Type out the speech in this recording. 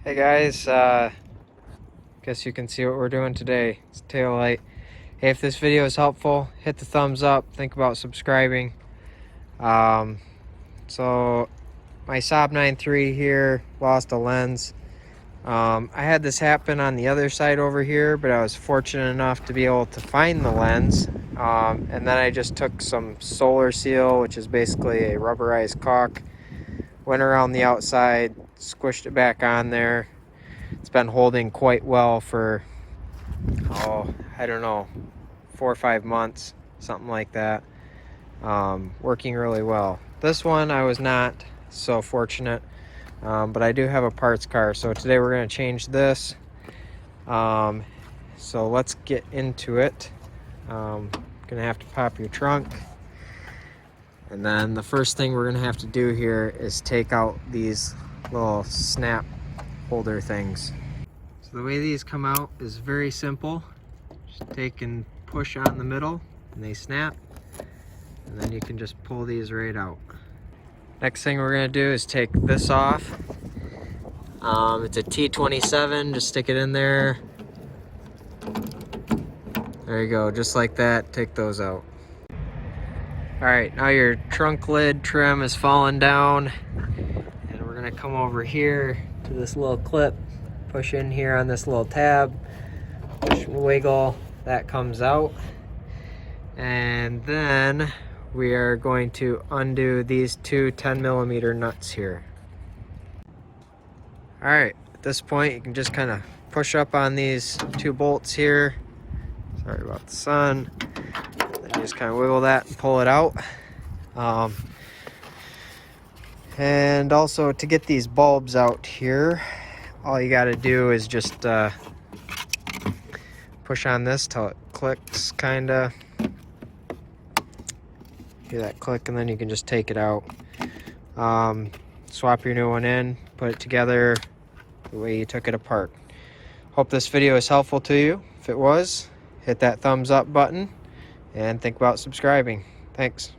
Hey guys, guess you can see what we're doing today. It's Taillight. Hey, if this video is helpful, hit the thumbs up. Think about subscribing. So my Saab 9.3 here lost a lens. I had this happen on the other side over here, but I was fortunate enough to be able to find the lens. And then I just took some solar seal, which is basically a rubberized caulk, went around the outside, squished it back on there. It's been holding quite well for, I don't know, 4 or 5 months, something like that. Working really well. This one I was not so fortunate, but I do have a parts car, so today we're going to change this. So let's get into it. Gonna have to pop your trunk, and then the first thing we're gonna have to do here is take out these little snap holder things. So the way these come out is very simple. Just take and push on the middle and they snap, and then you can just pull these right out. Next thing we're gonna do is take this off. It's a T27, just stick it in there. There you go, just like that. Take those out. All right, now your trunk lid trim is falling down, and we're gonna come over here to this little clip, push in here on this little tab, push and wiggle, that comes out. And then we are going to undo these two 10mm nuts here. All right, at this point you can just kind of push up on these two bolts here. Sorry about the sun. Then you just kind of wiggle that and pull it out. And also, to get these bulbs out here, all you got to do is just push on this till it clicks, kind of. Hear that click, and then you can just take it out. Swap your new one in, put it together the way you took it apart. Hope this video is helpful to you. If it was, hit that thumbs up button and think about subscribing. Thanks.